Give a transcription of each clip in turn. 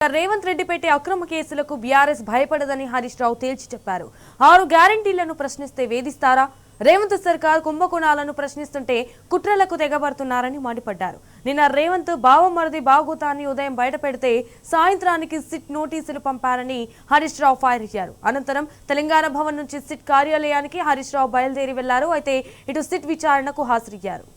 రేవంత్ రెడ్డి పెట్టే అక్రమ కేసులకు బీఆర్ఎస్ భయపడదని హరీష్ రావు తేల్చి చెప్పారు. 6 గ్యారంటీలను ప్రశ్నిస్తే వేధిస్తారా? రేవంత్ సర్కార్ కుంభకోణాలను ప్రశ్నిస్తుంటే కుట్రలకు తెగబడుతున్నారని మండిపడ్డారు. నిన్న రేవంత్ బావమరిది బాగోతాన్ని ఉదయం బయటపెడితే సాయంత్రానికి సిట్ నోటీసులు పంపారని హరీష్ రావు ఫైర్ అయ్యారు. అనంతరం తెలంగాణ భవన్ నుంచి సిట్ కార్యాలయానికి హరీష్ రావు బయలుదేరి వెళ్లారు. అయితే ఇటు సిట్ విచారణకు హాజరయ్యారు.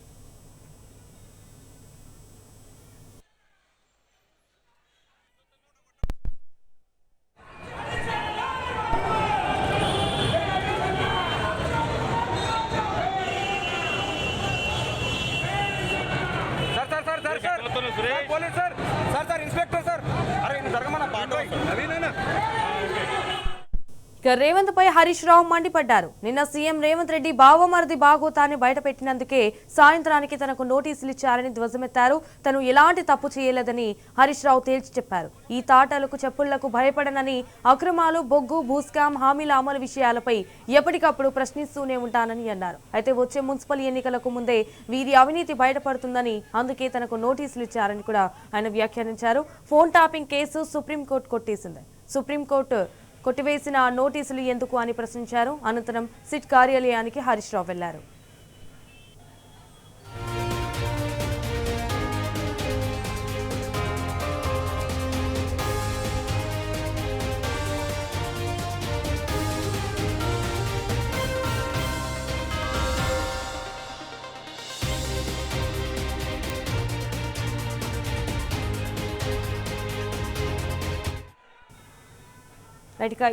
రేవంత్ పై హరీష్ రావు మండిపడ్డారు. నిన్న సీఎం రేవంత్ రెడ్డి బావమరిది బాగోతాన్ని బయటపెట్టినందుకే సాయంత్రానికి తనకు నోటీసులు ఇచ్చారని ధ్వజమెత్తారు. తను ఎలాంటి తప్పు చేయలేదని హరీష్ రావు తేల్చి చెప్పారు. ఈ తాటలకు చెప్పుళ్లకు భయపడనని, అక్రమాలు, బొగ్గు, భూస్కామ్, హామీల అమలు విషయాలపై ఎప్పటికప్పుడు ప్రశ్నిస్తూనే ఉంటానని అన్నారు. అయితే వచ్చే మున్సిపల్ ఎన్నికలకు ముందే వీరి అవినీతి బయటపడుతుందని, అందుకే తనకు నోటీసులు ఇచ్చారని కూడా ఆయన వ్యాఖ్యానించారు. ఫోన్ టాపింగ్ కేసు సుప్రీంకోర్టు కొట్టేసింది. సుప్రీంకోర్టు కొట్టివేసిన నోటీసులు ఎందుకు అని ప్రశ్నించారు. అనంతరం సిట్ కార్యాలయానికి హరీష్ రావు వెళ్లారు.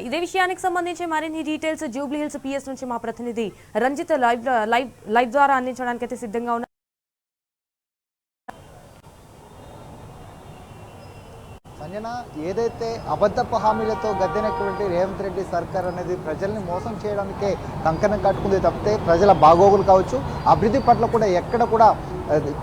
ఇదే విషయానికి సంబంధించి మరిన్ని డీటెయిల్స్ జూబ్లీ హిల్స్ పిఎస్ నుంచి మా ప్రతినిధి రంజిత్ లైవ్ ద్వారా అందించడానికి అయితే సిద్ధంగా ఉన్నారు. సంజన, ఏదైతే అబద్ధపు హామీలతో గద్దెనటువంటి రేవంత్ రెడ్డి సర్కార్ అనేది ప్రజల్ని మోసం చేయడానికే కంకణం కట్టుకుంది తప్పితే ప్రజల బాగోగులు కావచ్చు, అభివృద్ధి పట్ల కూడా ఎక్కడ కూడా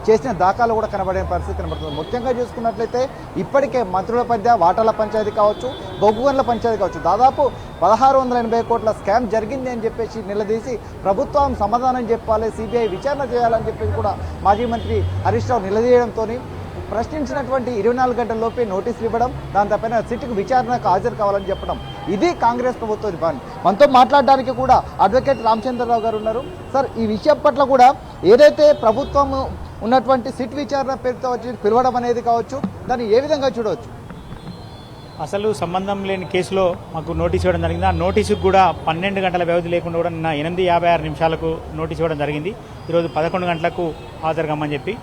చేసిన దాఖలు కూడా కనబడే పరిస్థితి కనబడుతుంది. ముఖ్యంగా చూసుకున్నట్లయితే ఇప్పటికే మంత్రుల మధ్య వాటాల పంచాయతీ కావచ్చు, బొగ్గు గనుల పంచాయతీ కావచ్చు, దాదాపు 1680 కోట్ల స్కామ్ జరిగింది అని చెప్పేసి నిలదీసి ప్రభుత్వం సమాధానం చెప్పాలి, సిబిఐ విచారణ చేయాలని చెప్పేసి కూడా మాజీ మంత్రి హరీష్ రావు నిలదీయడంతో ప్రశ్నించినటువంటి 24 గంటల్లోపే నోటీసులు ఇవ్వడం, దానిపైన సిట్కు విచారణకు హాజరు కావాలని చెప్పడం, ఇది కాంగ్రెస్ ప్రభుత్వం పని. మనతో మాట్లాడడానికి కూడా అడ్వకేట్ రామచంద్రరావు గారు ఉన్నారు. సార్, ఈ విషయం పట్ల కూడా ఏదైతే ప్రభుత్వం ఉన్నటువంటి సిట్ విచారణ పేరుతో వచ్చి పిలవడం అనేది కావచ్చు, దాన్ని ఏ విధంగా చూడవచ్చు? అసలు సంబంధం లేని కేసులో మాకు నోటీస్ ఇవ్వడం జరిగింది. ఆ నోటీసుకు కూడా 12 గంటల వ్యవధి లేకుండా కూడా నిన్న 8:56 నిమిషాలకు నోటీస్ ఇవ్వడం జరిగింది. ఈరోజు 11 గంటలకు హాజరు కమ్మని చెప్పి.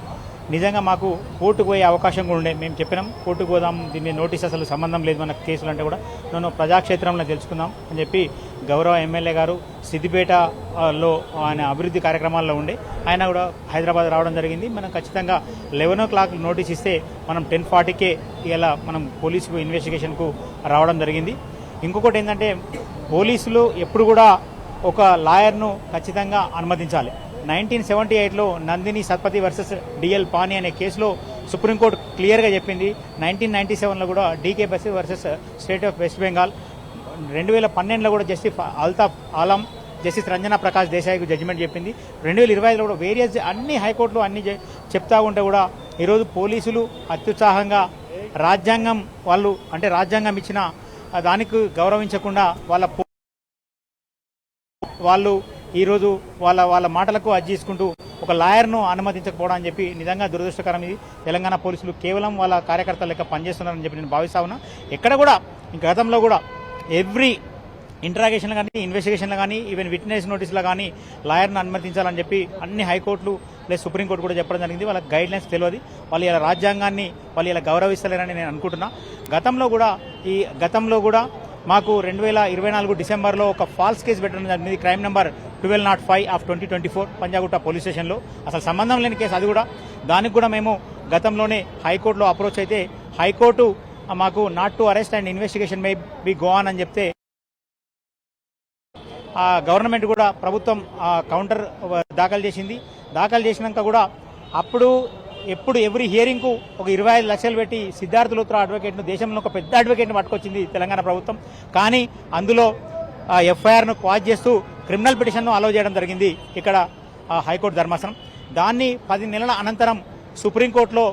నిజంగా మాకు కోర్టుకు పోయే అవకాశం కూడా ఉండే. మేము చెప్పినాం కోర్టుకు పోదాం, దీన్ని నోటీస్ అసలు సంబంధం లేదు మన కేసులు అంటే కూడా నన్ను ప్రజాక్షేత్రంలో తెలుసుకుందాం అని చెప్పి గౌరవ ఎమ్మెల్యే గారు సిద్దిపేటలో ఆయన అభివృద్ధి కార్యక్రమాల్లో ఉండే ఆయన కూడా హైదరాబాద్ రావడం జరిగింది. మనం ఖచ్చితంగా 11 o'clock నోటీస్ ఇస్తే మనం 10:40కే ఇలా మనం పోలీసు ఇన్వెస్టిగేషన్కు రావడం జరిగింది. ఇంకొకటి ఏంటంటే పోలీసులు ఎప్పుడు కూడా ఒక లాయర్ను ఖచ్చితంగా అనుమతించాలి. 1978లో నందిని సత్పతి వర్సెస్ డిఎల్ పానీ అనే కేసులో సుప్రీంకోర్టు క్లియర్గా చెప్పింది. 1997లో కూడా DK Basu versus state of West Bengal, 2012లో కూడా జస్టిస్ అల్తాఫ్ ఆలం, జస్టిస్ రంజనా ప్రకాష్ దేశాయ్కు జడ్జిమెంట్ చెప్పింది. 2025లో కూడా వేరియస్ అన్ని హైకోర్టులు అన్ని చెప్తా ఉంటే కూడా ఈరోజు పోలీసులు అత్యుత్సాహంగా రాజ్యాంగం వాళ్ళు అంటే రాజ్యాంగం ఇచ్చిన దానికి గౌరవించకుండా వాళ్ళు ఈరోజు వాళ్ళ మాటలకు అజ్జేసుకుంటూ ఒక లాయర్ను అనుమతించకపోవడం అని చెప్పి నిజంగా దురదృష్టకరం. ఇది తెలంగాణ పోలీసులు కేవలం వాళ్ళ కార్యకర్తల లెక్క పనిచేస్తున్నారని చెప్పి నేను భావిస్తా ఉన్నా. ఎక్కడ కూడా గతంలో కూడా ఎవ్రీ ఇంటరాగేషన్లు కానీ ఇన్వెస్టిగేషన్లు కానీ ఈవెన్ విట్నెస్ నోటీసులు కానీ లాయర్ను అనుమతించాలని చెప్పి అన్ని హైకోర్టులు ప్లస్ సుప్రీంకోర్టు కూడా చెప్పడం జరిగింది. వాళ్ళకి గైడ్ లైన్స్ తెలియదు, వాళ్ళు ఇలా రాజ్యాంగాన్ని వాళ్ళు ఇలా గౌరవిస్తలేరని నేను అనుకుంటున్నా. గతంలో కూడా మాకు 2024 డిసెంబర్లో ఒక ఫాల్స్ కేసు పెట్టడం జరిగింది. క్రైమ్ నెంబర్ 1205/2024 పంజాగుట్ట పోలీస్ స్టేషన్లో. అసలు సంబంధం లేని కేసు అది కూడా. దానికి కూడా మేము గతంలోనే హైకోర్టులో అప్రోచ్ అయితే హైకోర్టు మాకు not to arrest and investigation may be go on అని చెప్తే గవర్నమెంట్ కూడా ప్రభుత్వం కౌంటర్ దాఖలు చేసింది. దాఖలు చేసినాక కూడా అప్పుడు ఎవ్రీ హియరింగ్కు ఒక 25 లక్షలు పెట్టి సిద్ధార్థ లూత్రా అడ్వకేట్ను, దేశంలో ఒక పెద్ద అడ్వకేట్ను పట్టుకొచ్చింది తెలంగాణ ప్రభుత్వం. కానీ అందులో ఎఫ్ఐఆర్ను క్వాజ్ చేస్తూ క్రిమినల్ పిటిషన్ను అలౌ చేయడం జరిగింది ఇక్కడ హైకోర్టు ధర్మాసనం. దాన్ని 10 నెలల అనంతరం సుప్రీంకోర్టులో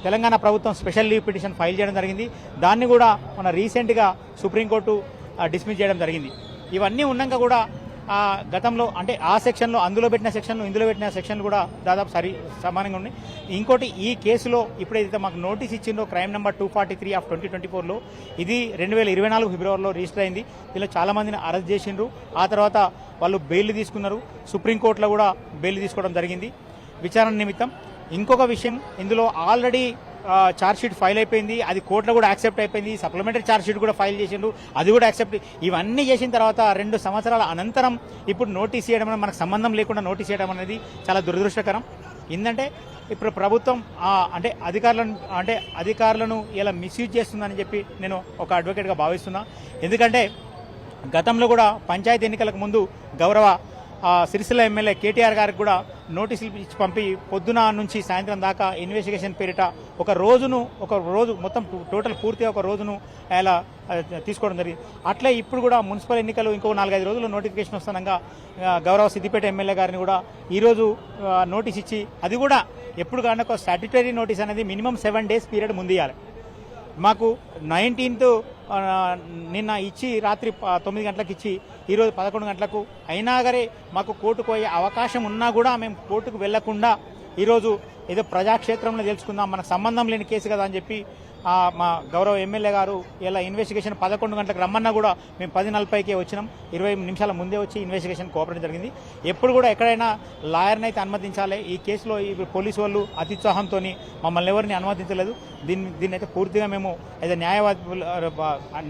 తెలంగాణ ప్రభుత్వం స్పెషల్ లీవ్ పిటిషన్ ఫైల్ చేయడం జరిగింది. దాన్ని కూడా మన రీసెంట్గా సుప్రీంకోర్టు డిస్మిస్ చేయడం జరిగింది. ఇవన్నీ ఉన్నాక కూడా గతంలో అంటే ఆ సెక్షన్లో అందులో పెట్టిన సెక్షన్లు ఇందులో పెట్టిన సెక్షన్లు కూడా దాదాపు సమానంగా ఉన్నాయి. ఇంకోటి ఈ కేసులో ఇప్పుడైతే మాకు నోటీస్ ఇచ్చిందో క్రైమ్ నెంబర్ 243 ఆఫ్ 2024లో ఇది 2024 ఫిబ్రవరిలో రిజిస్టర్ అయింది. దీనిలో చాలా మందిని అరెస్ట్ చేసిండ్రు. ఆ తర్వాత వాళ్ళు బెయిల్ తీసుకున్నారు. సుప్రీంకోర్టులో కూడా బెయిల్ తీసుకోవడం జరిగింది విచారణ నిమిత్తం. ఇంకొక విషయం, ఇందులో ఆల్రెడీ ఛార్జ్షీట్ ఫైల్ అయిపోయింది. అది కోర్టులో కూడా యాక్సెప్ట్ అయిపోయింది. సప్లిమెంటరీ ఛార్జ్షీట్ కూడా ఫైల్ చేసిండు, అది కూడా యాక్సెప్ట్. ఇవన్నీ చేసిన తర్వాత 2 సంవత్సరాల అనంతరం ఇప్పుడు నోటీస్ చేయడం, మనకు సంబంధం లేకుండా నోటీస్ చేయడం అనేది చాలా దురదృష్టకరం. ఏంటంటే ఇప్పుడు ప్రభుత్వం అంటే అధికారులను ఇలా మిస్యూజ్ చేస్తుందని చెప్పి నేను ఒక అడ్వకేట్గా భావిస్తున్నా. ఎందుకంటే గతంలో కూడా పంచాయతీ ఎన్నికలకు ముందు గౌరవ సిరిసిల్ల ఎమ్మెల్యే కేటీఆర్ గారికి కూడా నోటీసులు ఇచ్చి పంపి పొద్దున నుంచి సాయంత్రం దాకా ఇన్వెస్టిగేషన్ పేరిట ఒక రోజు మొత్తం టోటల్ పూర్తిగా ఒక రోజును అలా తీసుకోవడం జరిగింది. అట్లే ఇప్పుడు కూడా మున్సిపల్ ఎన్నికలు ఇంకో 4-5 రోజుల్లో నోటిఫికేషన్ వస్తుండగా గౌరవ సిద్దిపేట ఎమ్మెల్యే గారిని కూడా ఈరోజు నోటీస్ ఇచ్చి, అది కూడా ఎప్పుడు కానీ ఒక స్టాట్యుటరీ నోటీస్ అనేది మినిమం 7 days పీరియడ్ ముందు ఇవ్వాలి. మాకు 19th నిన్న ఇచ్చి రాత్రి 9 గంటలకు ఇచ్చి ఈరోజు 11 గంటలకు అయినా సరే మాకు కోర్టుకు పోయే అవకాశం ఉన్నా కూడా మేము కోర్టుకు వెళ్లకుండా ఈరోజు ఏదో ప్రజాక్షేత్రంలో తెలుసుకుందాం, మనకు సంబంధం లేని కేసు కదా అని చెప్పి మా గౌరవ ఎమ్మెల్యే గారు ఇలా ఇన్వెస్టిగేషన్ 11 గంటలకు రమ్మన్నా కూడా మేము 10:40కే వచ్చినాం. 20 నిమిషాల ముందే వచ్చి ఇన్వెస్టిగేషన్ కోఆపరేట్ జరిగింది. ఎప్పుడు కూడా ఎక్కడైనా లాయర్ని అయితే అనుమతించాలి. ఈ కేసులో ఈ పోలీసు వాళ్ళు అత్యుత్సాహంతో మమ్మల్ని ఎవరిని అనుమతించలేదు. దీన్ని అయితే పూర్తిగా మేము అయితే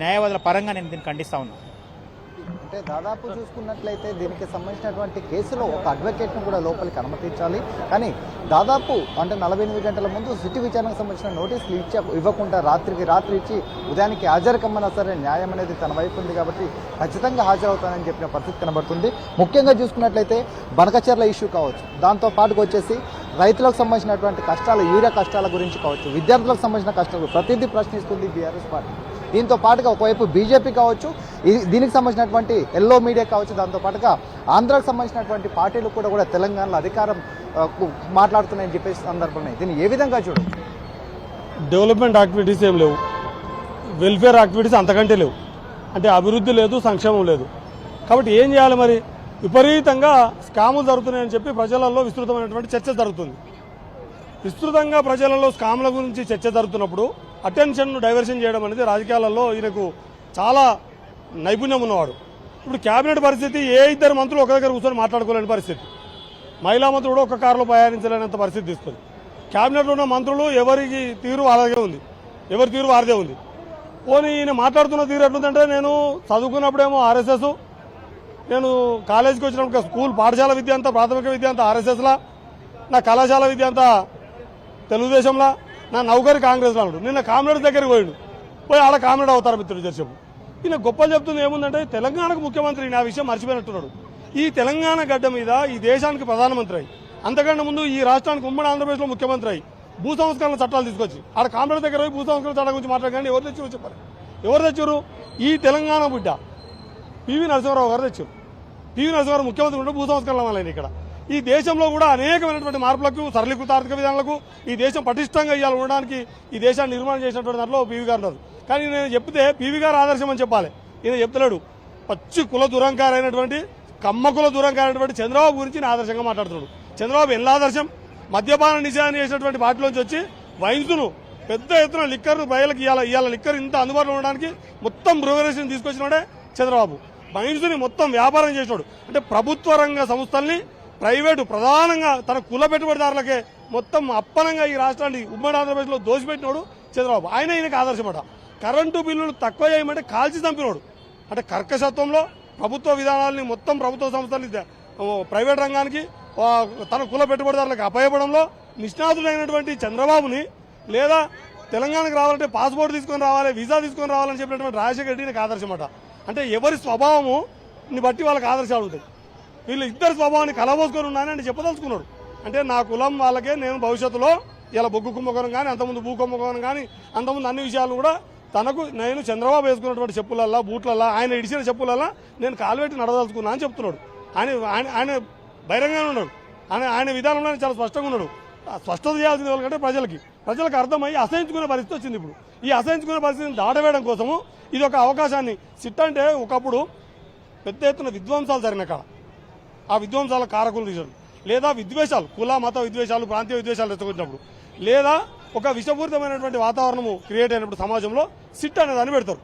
న్యాయవాదుల పరంగా నేను దీన్ని ఖండిస్తా ఉన్నాను. అంటే దాదాపు చూసుకున్నట్లయితే దీనికి సంబంధించినటువంటి కేసులో ఒక అడ్వకేట్ను కూడా లోపలికి అనుమతించాలి. కానీ దాదాపు అంటే 48 గంటల ముందు సిటీ విచారణకు సంబంధించిన నోటీసులు ఇవ్వకుండా రాత్రి ఇచ్చి ఉదయానికి హాజరు కమ్మన్నా సరే న్యాయం అనేది తన వైపు ఉంది కాబట్టి ఖచ్చితంగా హాజరవుతానని చెప్పిన పరిస్థితి కనబడుతుంది. ముఖ్యంగా చూసుకున్నట్లయితే బనకచెర్ల ఇష్యూ కావచ్చు, దాంతో పాటుకు వచ్చేసి రైతులకు సంబంధించినటువంటి కష్టాలు, యూరియా కష్టాల గురించి కావచ్చు, విద్యార్థులకు సంబంధించిన కష్టాలు ప్రతిదీ ప్రశ్నిస్తుంది బీఆర్ఎస్ పార్టీ. దీంతో పాటుగా ఒకవైపు బీజేపీ కావచ్చు, దీనికి సంబంధించినటువంటి ఎల్లో మీడియా కావచ్చు, దాంతో పాటుగా ఆంధ్రాకు సంబంధించినటువంటి పార్టీలు కూడా తెలంగాణలో అధికారం మాట్లాడుతున్నాయని చెప్పేసి సందర్భంలో దీన్ని ఏ విధంగా చూడవచ్చు? డెవలప్మెంట్ యాక్టివిటీస్ ఏం లేవు, వెల్ఫేర్ యాక్టివిటీస్ అంతకంటే లేవు. అంటే అభివృద్ధి లేదు, సంక్షేమం లేదు. కాబట్టి ఏం చేయాలి మరి? విపరీతంగా స్కాములు జరుగుతున్నాయని చెప్పి ప్రజలలో విస్తృతమైనటువంటి చర్చ జరుగుతుంది. విస్తృతంగా ప్రజలలో స్కాముల గురించి చర్చ జరుగుతున్నప్పుడు అటెన్షన్ను డైవర్షన్ చేయడం అనేది రాజకీయాలలో ఈయనకు చాలా నైపుణ్యం ఉన్నవాడు. ఇప్పుడు కేబినెట్ పరిస్థితి, ఏ 2 మంత్రులు ఒక దగ్గర కూర్చొని మాట్లాడుకోలేని పరిస్థితి, మహిళా మంత్రులు ఒక కారులో ప్రయాణించలేనంత పరిస్థితి తీసుకుంది. కేబినెట్లో ఉన్న మంత్రులు ఎవరికి తీరు అలాగే ఉంది, ఎవరి తీరు వారిదే ఉంది. పోనీ ఈయన మాట్లాడుతున్న తీరు ఎట్లుందంటే, నేను చదువుకున్నప్పుడేమో ఆర్ఎస్ఎస్, నేను కాలేజీకి వచ్చినప్పుడు స్కూల్ పాఠశాల విద్య అంతా, ప్రాథమిక విద్య అంతా ఆర్ఎస్ఎస్లా, నా కళాశాల విద్య అంతా తెలుగుదేశంలా, నా నౌకరి కాంగ్రెస్లో ఉన్నాడు. నిన్న కామ్రేడ్ దగ్గరికి పోయి ఆడ కామ్రేడ్ అవుతారు మిత్రుడు చెప్పు. ఈయన గొప్పలు చెప్తుంది ఏముందంటే, తెలంగాణకు ముఖ్యమంత్రి ఆ విషయం మర్చిపోయినట్టున్నాడు. ఈ తెలంగాణ గడ్డ మీద ఈ దేశానికి ప్రధానమంత్రి అయ్యి, అంతకంటే ముందు ఈ రాష్ట్రానికి ఉమ్మడి ఆంధ్రప్రదేశ్లో ముఖ్యమంత్రి అయ్యి భూ సంస్కరణ చట్టాలు తీసుకొచ్చి ఆడ కామ్రేడ్ దగ్గర పోయి భూ సంస్కరణ చట్టం గురించి మాట్లాడగానే ఎవరు తెచ్చారు చెప్పారు? ఎవరు తెచ్చారు? ఈ తెలంగాణ బిడ్డ పివి నరసింహారావు గారు తెచ్చారు. పివి నరసింహారావు ముఖ్యమంత్రి ఉంటే భూ సంస్కరణ వల్ల ఇక్కడ ఈ దేశంలో కూడా అనేకమైనటువంటి మార్పులకు, సరళీకృత ఆర్థిక విధానాలకు ఈ దేశం పటిష్టంగా ఇవ్వాలి ఉండడానికి ఈ దేశాన్ని నిర్మాణం చేసినటువంటి దాంట్లో పివి గారు ఉన్నారు. కానీ నేను చెప్తే పివి గారు ఆదర్శం అని చెప్పాలి. ఈయన చెప్తలేడు. పచ్చి కుల దురంకారైనటువంటి, కమ్మకుల దురంకారైనటువంటి చంద్రబాబు గురించి నేను ఆదర్శంగా మాట్లాడుతున్నాడు. చంద్రబాబు ఎలా ఆదర్శం? మద్యపాన నిషేధం చేసినటువంటి వాటిలోంచి వచ్చి వైన్స్ను పెద్ద ఎత్తున లిక్కర్ బయలకు ఇవాళ లిక్కర్ ఇంత అందుబాటులో ఉండడానికి మొత్తం బ్రూవరీస్ని తీసుకొచ్చినాడే చంద్రబాబు. వైన్స్ని మొత్తం వ్యాపారం చేసినాడు. అంటే ప్రభుత్వ రంగ సంస్థల్ని ప్రైవేటు ప్రధానంగా తన కుల పెట్టుబడిదారులకే మొత్తం అప్పనంగా ఈ రాష్ట్రాన్ని ఉమ్మడి ఆంధ్రప్రదేశ్లో దోసిపెట్టినాడు చంద్రబాబు. ఈయనకి ఆదర్శమట. కరెంటు బిల్లులు తక్కువ చేయమంటే కాల్చి చంపినాడు. అంటే కర్కశత్వంలో ప్రభుత్వ విధానాలని మొత్తం ప్రభుత్వ సంస్థల్ని ప్రైవేట్ రంగానికి, తన కుల పెట్టుబడిదారులకు అప్పయపడంలో నిష్ణాతుడైనటువంటి చంద్రబాబుని, లేదా తెలంగాణకు రావాలంటే పాస్పోర్ట్ తీసుకొని రావాలి, వీసా తీసుకొని రావాలని చెప్పినటువంటి రాజశేఖర రెడ్డికి ఆదర్శమట. అంటే ఎవరి స్వభావముని బట్టి వాళ్ళకి ఆదర్శాలు ఉంటాయి. వీళ్ళు ఇద్దరు స్వభావాన్ని కలబోసుకొని ఉన్నానని అంటే చెప్పదలుచుకున్నాడు. అంటే నా కులం వాళ్ళకే నేను భవిష్యత్తులో ఇలా బొగ్గు కుంభకోణం కానీ, అంతకుముందు భూ కుంభకోణం కానీ, అంతకుముందు అన్ని విషయాలు కూడా తనకు నేను చంద్రబాబు వేసుకున్నటువంటి చెప్పులల్లా, బూట్లల్లా, ఆయన ఇడిచిన చెప్పులల్లా నేను కాలుపెట్టి నడదలుచుకున్నా అని చెప్తున్నాడు. ఆయన బహిరంగంగా ఉన్నాడు. ఆయన విధానంలో చాలా స్పష్టంగా ఉన్నాడు. స్పష్టత చేయాల్సింది వాళ్ళకంటే ప్రజలకి. ప్రజలకు అర్థమై అసహించుకునే పరిస్థితి వచ్చింది. ఇప్పుడు ఈ అసహించుకునే పరిస్థితిని దాటవేయడం కోసము ఇది ఒక అవకాశాన్ని, సిట్ అంటే ఒకప్పుడు పెద్ద ఎత్తున విధ్వంసాలు జరిగిన కాడ ఆ విధ్వంసాల కారకులు తీశారు, లేదా విద్వేషాలు, కుల మత విద్వేషాలు, ప్రాంతీయ విద్వేషాలు రెచ్చగొట్టినప్పుడు, లేదా ఒక విషపూరితమైనటువంటి వాతావరణము క్రియేట్ అయినప్పుడు సమాజంలో సిట్ అనే దాన్ని పెడతారు.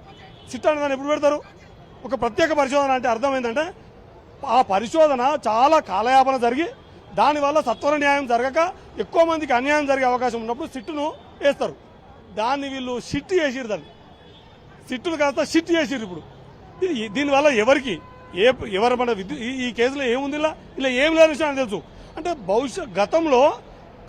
సిట్ అనే దాన్ని ఎప్పుడు పెడతారు? ఒక ప్రత్యేక పరిశోధన అంటే అర్థం ఏంటంటే ఆ పరిశోధన చాలా కాలయాపన జరిగి దానివల్ల సత్వర న్యాయం జరగక ఎక్కువ మందికి అన్యాయం జరిగే అవకాశం ఉన్నప్పుడు సిట్టును వేస్తారు. దాన్ని వీళ్ళు షిట్ చేసిరు, దాన్ని సిట్టును కాస్త షిట్ చేసిరు. ఇప్పుడు దీనివల్ల ఎవరికి ఎవరు మన ఈ కేసులో ఏముంది, ఇలా ఏం లేని విషయం తెలుసు. అంటే గతంలో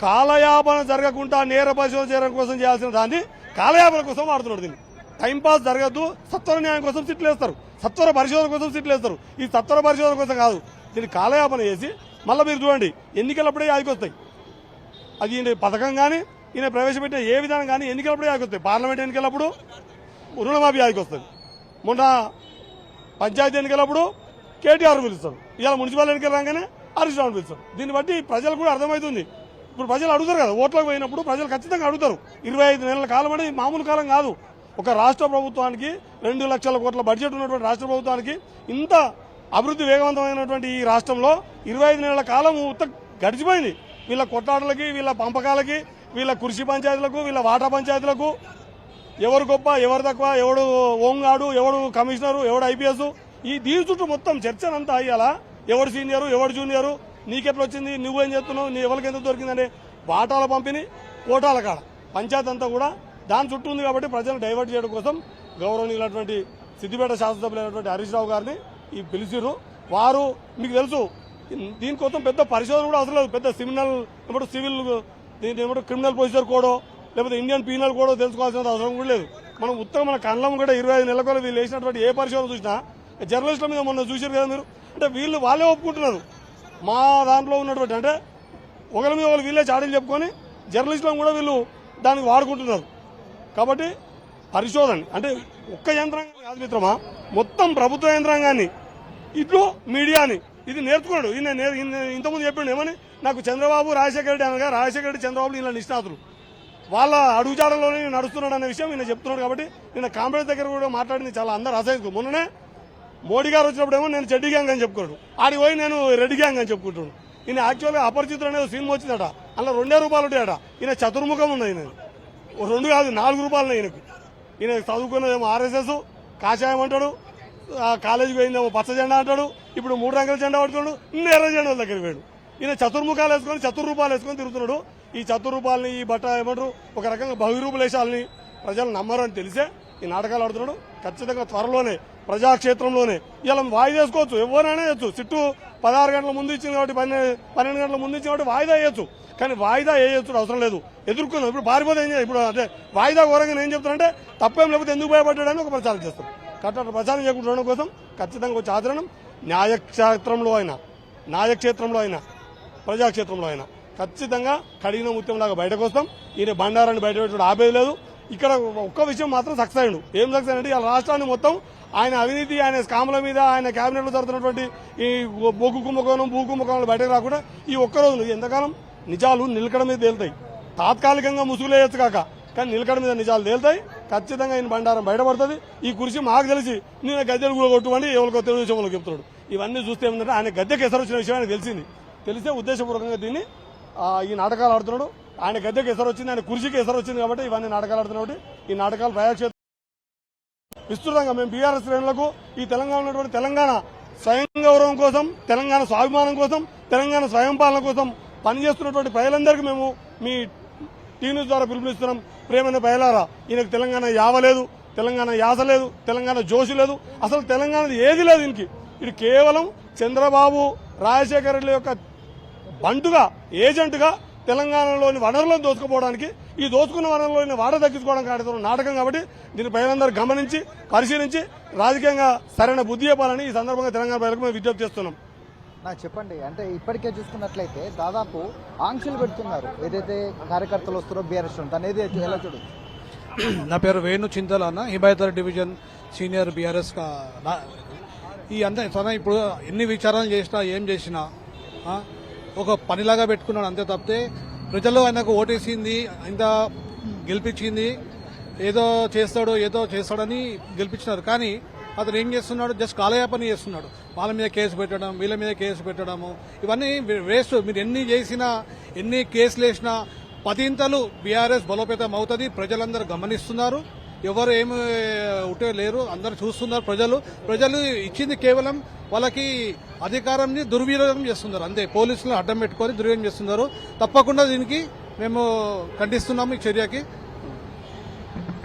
కాలయాపన జరగకుండా నేర పరిశోధన చేయడం కోసం చేయాల్సిన దాన్ని కాలయాపన కోసం వాడుతున్నాడు. దీన్ని టైంపాస్ జరగద్దు, సత్వర న్యాయం కోసం సిట్లు వేస్తారు, సత్వర పరిశోధన కోసం సిట్లు వేస్తారు. ఈ సత్వర పరిశోధన కోసం కాదు, దీన్ని కాలయాపన చేసి మళ్ళీ మీరు చూడండి ఎన్నికలప్పుడే ఆగిపోతాయి. అది ఈయన పథకం కానీ ఈయన ప్రవేశపెట్టే ఏ విధానం కానీ ఎన్నికలప్పుడే ఆగిపోతాయి. పార్లమెంట్ ఎన్నికలప్పుడు రుణమాఫీ ఆగిపోతుంది, మొన్న పంచాయతీ ఎన్నికలప్పుడు కేటీఆర్ పిలుస్తాడు, ఇవాళ మున్సిపల్ ఎన్నికలు రాగానే హరీష్ రావు పిలుస్తాడు. దీన్ని బట్టి ప్రజలకు కూడా అర్థమవుతుంది. ఇప్పుడు ప్రజలు అడుగుతారు కదా, ఓట్లకు పోయినప్పుడు ప్రజలు ఖచ్చితంగా అడుగుతారు. 25 నెలల కాలం అనేది మామూలు కాలం కాదు. ఒక రాష్ట్ర ప్రభుత్వానికి 2 లక్షల కోట్ల బడ్జెట్ ఉన్నటువంటి రాష్ట్ర ప్రభుత్వానికి ఇంత అభివృద్ధి వేగవంతమైనటువంటి ఈ రాష్ట్రంలో 25 నెలల కాలం గడిచిపోయింది. వీళ్ళ కొట్లాటలకి, వీళ్ళ పంపకాలకి, వీళ్ళ కృషి పంచాయతీలకు, వీళ్ళ వాటా పంచాయతీలకు ఎవరు గొప్ప ఎవరు తక్కువ, ఎవడు ఓంగాడు, ఎవడు కమిషనరు, ఎవడు ఐపీఎస్, దీని చుట్టూ మొత్తం చర్చనంతా అయ్యాలా. ఎవడు సీనియరు, ఎవడు జూనియరు, నీకెట్లా వచ్చింది, నువ్వేం చేస్తున్నావు, నీ ఎవరికి ఎంత దొరికిందంటే వాటాల పంపిణీ, కోటాల కాడ పంచాయతీ అంతా కూడా దాని చుట్టూ ఉంది. కాబట్టి ప్రజలను డైవర్ట్ చేయడం కోసం గౌరవనీయులైనటువంటి సిద్దిపేట శాసనసభ్యులైనటువంటి హరీష్ రావు గారిని ఈ పిలిచిర్రు. వారు మీకు తెలుసు దీనికోసం పెద్ద పరిశోధన కూడా అవసరం లేదు. పెద్ద సివిల్ దీని క్రిమినల్ ప్రొసీజర్ కోడో లేకపోతే ఇండియన్ పీనల్ కోడో తెలుసుకోవాల్సిన అవసరం కూడా లేదు. మనం ఉత్తరం మన కళ్ళం కూడా 25 నెలల కూడా వీళ్ళు వేసినటువంటి ఏ పరిశోధన చూసినా జర్నలిస్టుల మీద మొన్న చూసారు కదా మీరు. అంటే వాళ్ళే ఒప్పుకుంటున్నారు. మా దాంట్లో ఉన్నటువంటి అంటే ఒకరి మీద ఒకరు వీళ్ళే చాడీలు చెప్పుకొని జర్నలిస్టులను కూడా వీళ్ళు దానికి వాడుకుంటున్నారు. కాబట్టి పరిశోధన అంటే ఒక్క యంత్రాంగం కాదు మిత్రమా, మొత్తం ప్రభుత్వ యంత్రాంగాన్ని ఇట్లు మీడియాని ఇది నేర్చుకోడు. ఇంతకుముందు చెప్పిండు ఏమని, నాకు చంద్రబాబు రాజశేఖర రెడ్డి అనగా రాజశేఖర రెడ్డి చంద్రబాబు ఇలా నిష్ణాతులు వాళ్ళ అడుగుజాడలోనే నడుస్తున్నాడు అనే విషయం ఈయన చెప్తున్నాడు. కాబట్టి నిన్న కాంగ్రెస్ దగ్గర కూడా మాట్లాడింది చాలా అందరూ అసహించుకో. మొన్ననే మోడీ గారు వచ్చినప్పుడేమో నేను చెడ్డి గ్యాంగ్ అని చెప్పుకున్నాడు, ఆడికి పోయి నేను రెడ్డి గ్యాంగ్ అని చెప్పుకుంటున్నాడు. ఈయన యాక్చువల్గా అపరిచితుడు అనేది సినిమా వచ్చిందట, అందులో 2 రూపాయలు ఉంటాయట. ఈయన చతుర్ముఖం ఉంది, ఈయన 2 కాదు 4 రూపాయలు ఈయనకు. ఈయన చదువుకున్నదేమో RSS కాషాయం అంటాడు, కాలేజీకి పోయిందేమో పచ్చ జెండా అంటాడు, ఇప్పుడు 3 రంగుల జెండా పట్టుకున్నాడు, ఎర్ర జెండా దగ్గర పోయాడు. ఈయన చతుర్ముఖాలు వేసుకొని రూపాయలు వేసుకొని తిరుగుతున్నాడు. ఈ రూపాయలని ఈ బట్ట ఏమంటారు ఒక రకంగా బహిరూపలేశాలని ప్రజలు నమ్మరని తెలిసే ఈ నాటకాలు ఆడుతున్నాడు. ఖచ్చితంగా త్వరలోనే ప్రజాక్షేత్రంలోనే ఇలా వాయిదా వేసుకోవచ్చు, ఎవరైనా వేయచ్చు. సిట్టు 16 గంటల ముందు ఇచ్చింది కాబట్టి 12 గంటల ముందు ఇచ్చింది కాబట్టి వాయిదా వేయచ్చు. కానీ వాయిదా వేయచ్చు అవసరం లేదు, ఎదుర్కొన్నాం. ఇప్పుడు పారిపోతే ఏం చేయాలి? ఇప్పుడు అదే వాయిదా ఘోరంగా ఏం చెప్తానంటే తప్పేం లేకపోతే ఎందుకు భయపడ్డాడని ఒక ప్రచారం చేస్తాం. కాబట్టి ప్రచారం చేయకుండా కోసం ఖచ్చితంగా వచ్చే ఆచరణం న్యాయక్షేత్రంలో అయినా ప్రజాక్షేత్రంలో అయినా ఖచ్చితంగా కడిగిన ముత్యంలాగా బయటకు వస్తాం. ఈయన బండారాన్ని బయట పెట్టడం ఆపేది లేదు. ఇక్కడ ఒక్క విషయం మాత్రం సక్సెస్ అయ్యాడు. ఏం సక్సెస్ అంటే ఇలా రాష్ట్రాన్ని మొత్తం ఆయన అవినీతి, ఆయన స్కాముల మీద, ఆయన కేబినెట్లో జరుగుతున్నటువంటి ఈ బొగ్గు కుంభకోణం, భూ కుంభకోణాలు బయటకు రాకుండా ఈ ఒక్కరోజు ఎంతకాలం నిజాలు నిలకడ మీద తేలుతాయి. తాత్కాలికంగా ముసుగులేయచ్చు కాక, కానీ నిలకడ మీద నిజాలు తేలుతాయి. ఖచ్చితంగా ఈయన బండారం బయటపడుతుంది. ఈ కుర్చీ మాకు తెలిసి నేను గద్దెలు కూడా కొట్టుకోండి ఎవరికో తెలుగుదేశం వాళ్ళకి చెప్తున్నాడు. ఇవన్నీ చూస్తే ఏమిటంటే ఆయన గద్దెకి ఎసరు వచ్చిన విషయం ఆయనకు తెలిసే ఉద్దేశపూర్వకంగా దీన్ని ఈ నాటకాలు ఆడుతున్నాడు. ఆయన గద్దెకి ఎసరు వచ్చింది, ఆయన కుర్చీకి ఎసరు వచ్చింది కాబట్టి ఇవన్నీ నాటకాలు ఆడుతున్నాడు. ఈ నాటకాలు ప్రజాక్షేత్రం విస్తృతంగా మేము బీఆర్ఎస్ శ్రేణులకు ఈ తెలంగాణ ఉన్నటువంటి తెలంగాణ స్వయం గౌరవం కోసం, తెలంగాణ స్వాభిమానం కోసం, తెలంగాణ స్వయం పాలన కోసం పనిచేస్తున్నటువంటి ప్రజలందరికీ మేము మీ టీవీ ద్వారా పిలుపునిస్తున్నాం. ప్రేమైన ప్రజలారా, ఈయనకు తెలంగాణ యావ లేదు, తెలంగాణ యాస లేదు, తెలంగాణ జోషి లేదు, అసలు తెలంగాణ ఏది లేదు. ఇది కేవలం చంద్రబాబు రాజశేఖర రెడ్డి యొక్క బంటుగా, ఏజెంట్గా తెలంగాణలోని వనరులను దోచుకుపోవడానికి, ఈ దోచుకున్న వనరులోని వాట దక్కించుకోవడానికి ఆడుతున్న నాటకం. కాబట్టి దీన్ని ప్రజలందరూ గమనించి పరిశీలించి రాజకీయంగా సరైన బుద్ధి చెప్పాలని ఈ సందర్భంగా తెలంగాణ ప్రజలకు మేము విజ్ఞప్తి చేస్తున్నాం. నాకు చెప్పండి, అంటే ఇప్పటికే చూసుకున్నట్లయితే దాదాపు ఆంక్షలు పెడుతున్నారు, ఏదైతే కార్యకర్తలు వస్తారో బీఆర్ఎస్ అనేది ఎలా చూడదు. నా పేరు వేణు చింతల అన్న, హిమాయత్ డివిజన్ సీనియర్ బీఆర్ఎస్. ఈ అంతే ఇప్పుడు ఎన్ని విచారణలు చేసినా ఏం చేసినా ఒక పనిలాగా పెట్టుకున్నాడు అంతే తప్పితే ప్రజలు ఆయనకు ఓటేసింది, ఇంత గెలిపించింది, ఏదో చేస్తాడని గెలిపించినారు. కానీ అతను ఏం చేస్తున్నాడు? జస్ట్ కాలయాపన చేస్తున్నాడు. వాళ్ళ మీద కేసు పెట్టడం, వీళ్ళ మీద కేసు పెట్టడము, ఇవన్నీ వేస్ట్. మీరు ఎన్ని చేసినా, ఎన్ని కేసులు వేసినా 10 బీఆర్ఎస్ బలోపేతం అవుతుంది. ప్రజలందరూ గమనిస్తున్నారు. ఎవరు ఏమి ఉంటే లేరు, అందరు చూస్తున్నారు. ప్రజలు ఇచ్చింది కేవలం వాళ్ళకి అధికారాన్ని దుర్వినియోగం చేస్తున్నారు అంతే. పోలీసులను అడ్డం పెట్టుకొని దుర్వినియోగం చేస్తున్నారు. తప్పకుండా దీనికి మేము ఖండిస్తున్నాము, ఈ చర్యకి.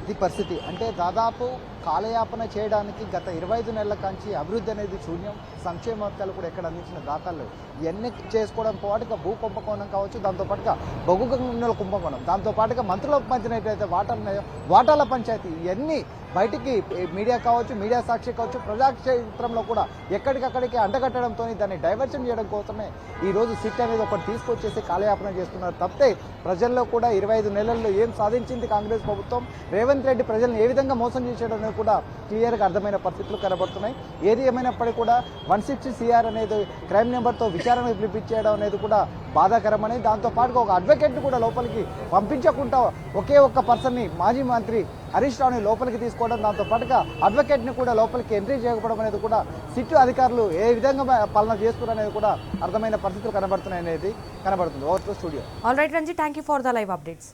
ఇది పరిస్థితి. అంటే దాదాపు కాలయాపన చేయడానికి గత 25 నెలల కాంచి అభివృద్ధి అనేది శూన్యం. సంక్షేమ పథకాలు కూడా ఎక్కడ అందించిన దాఖలు ఇవన్నీ చేసుకోవడం పాటుగా భూ కుంభకోణం కావచ్చు, దాంతోపాటుగా బొగ్గు గనుల కుంభకోణం, దాంతోపాటుగా మంత్రులకు పంచినట్టయితే వాటాల పంచాయతీ, ఇవన్నీ బయటికి మీడియా కావచ్చు, మీడియా సాక్షి కావచ్చు, ప్రజాక్షేత్రంలో కూడా ఎక్కడికక్కడికి అంటగట్టడంతో దాన్ని డైవర్షన్ చేయడం కోసమే ఈరోజు సిట్ అనేది ఒకటి తీసుకొచ్చేసి కాలయాపన చేస్తున్నారు. తప్పితే ప్రజల్లో కూడా 25 నెలల్లో ఏం సాధించింది కాంగ్రెస్ ప్రభుత్వం, రేవంత్ రెడ్డి ప్రజలను ఏ విధంగా మోసం చేసేయడం అనేది కూడా క్లియర్గా అర్థమైన పరిస్థితులు కనబడుతున్నాయి. ఏది ఏమైనప్పటికీ కూడా 160 CR అనేది క్రైమ్ నెంబర్తో విచారణకు పిలిపించేయడం అనేది కూడా బాధాకరమని, దాంతోపాటుగా ఒక అడ్వకేట్ని కూడా లోపలికి పంపించకుండా ఒకే ఒక్క పర్సన్ని, మాజీ మంత్రి హరీష్ రావుని లోపలికి తీసుకోవడం, దాంతోపాటుగా అడ్వకేట్ని కూడా లోపలికి ఎంట్రీ చేయకపోవడం అనేది కూడా సిట్టు అధికారులు ఏ విధంగా పాలన చేస్తున్నారు అనేది కూడా అర్థమైన పరిస్థితులు కనబడుతున్నాయి అనేది కనబడుతుంది. Over to studio. All right Ranjit, thank you for the live updates.